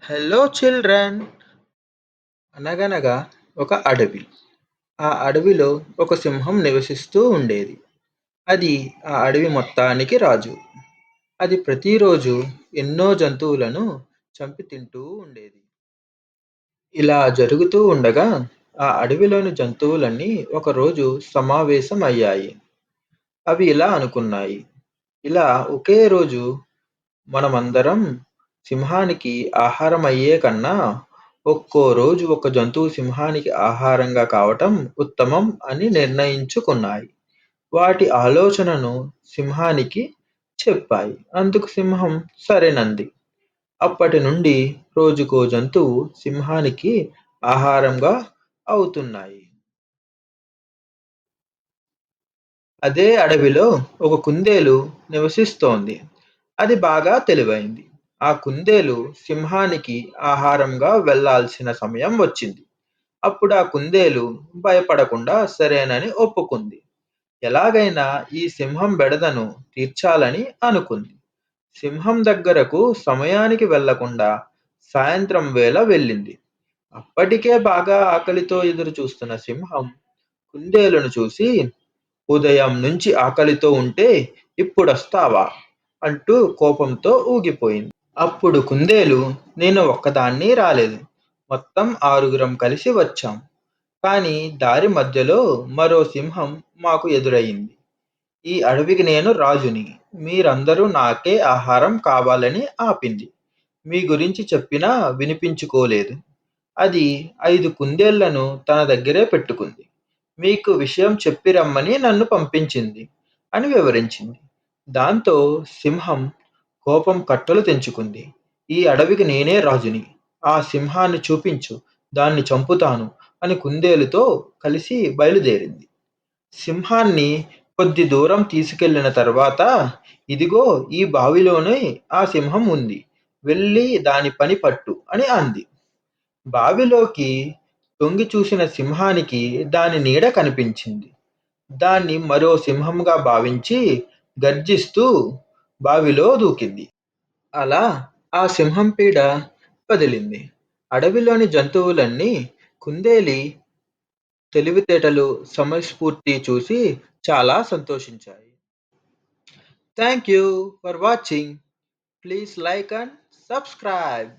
Hello children. అనగనగా ఒక అడవి. ఆ అడవిలో ఒక సింహం నివసిస్తూ ఉండేది. అది ఆ అడవి మొత్తానికి రాజు. అది ప్రతిరోజు ఎన్నో జంతువులను చంపి తింటూ ఉండేది. ఇలా జరుగుతూ ఉండగా ఆ అడవిలోని జంతువులన్నీ ఒకరోజు సమావేశం అయ్యాయి. అవి ఇలా అనుకున్నాయి. ఇలా ఒకే రోజు మనమందరం సింహానికి ఆహారం అయ్యే కన్నా ఒక్కో రోజు ఒక జంతువు సింహానికి ఆహారంగా కావటం ఉత్తమం అని నిర్ణయించుకున్నాయి. వాటి ఆలోచనను సింహానికి చెప్పాయి. అందుకు సింహం సరేనంది. అప్పటి నుండి రోజుకో జంతువు సింహానికి ఆహారంగా అవుతున్నాయి. అదే అడవిలో ఒక కుందేలు నివసిస్తోంది. అది బాగా తెలివైంది. ఆ కుందేలు సింహానికి ఆహారంగా వెళ్ళాల్సిన సమయం వచ్చింది. అప్పుడు ఆ కుందేలు భయపడకుండా సరేనని ఒప్పుకుంది. ఎలాగైనా ఈ సింహం బెడదను తీర్చాలని అనుకుంది. సింహం దగ్గరకు సమయానికి వెళ్ళకుండా సాయంత్రం వేళ వెళ్ళింది. అప్పటికే బాగా ఆకలితో ఎదురు చూస్తున్న సింహం కుందేలును చూసి, ఉదయం నుంచి ఆకలితో ఉంటే ఇప్పుడొస్తావా అంటూ కోపంతో ఊగిపోయింది. అప్పుడు కుందేలు, నేను ఒక్కదాన్ని రాలేదు. మొత్తం ఆరుగురం కలిసి వచ్చాం. కానీ దారి మధ్యలో మరో సింహం మాకు ఎదురయింది. ఈ అడవికి నేను రాజుని. మీరందరూ నాకే ఆహారం కావాలని ఆపింది. మీ గురించి చెప్పినా వినిపించుకోలేదు. అది 5 కుందేళ్లను తన దగ్గరే పెట్టుకుంది. మీకు విషయం చెప్పి రమ్మని నన్ను పంపించింది అని వివరించింది. దాంతో సింహం కోపం కట్టలు తెంచుకుంది. ఈ అడవికి నేనే రాజుని. ఆ సింహాన్ని చూపించు, దాన్ని చంపుతాను అని కుందేలుతో కలిసి బయలుదేరింది. సింహాన్ని కొద్ది దూరం తీసుకెళ్లిన తర్వాత, ఇదిగో ఈ బావిలోనే ఆ సింహం ఉంది. వెళ్ళి దాని పని పట్టు అని అంది. బావిలోకి తొంగి చూసిన సింహానికి దాని నీడ కనిపించింది. దాన్ని మరో సింహంగా భావించి గర్జిస్తూ బావిలో దూకింది. అలా ఆ సింహం పీడ వదిలింది. అడవిలోని జంతువులన్నీ కుందేలి తెలివితేటలు, సమయస్ఫూర్తి చూసి చాలా సంతోషించాయి. Thank you for watching. Please like and subscribe.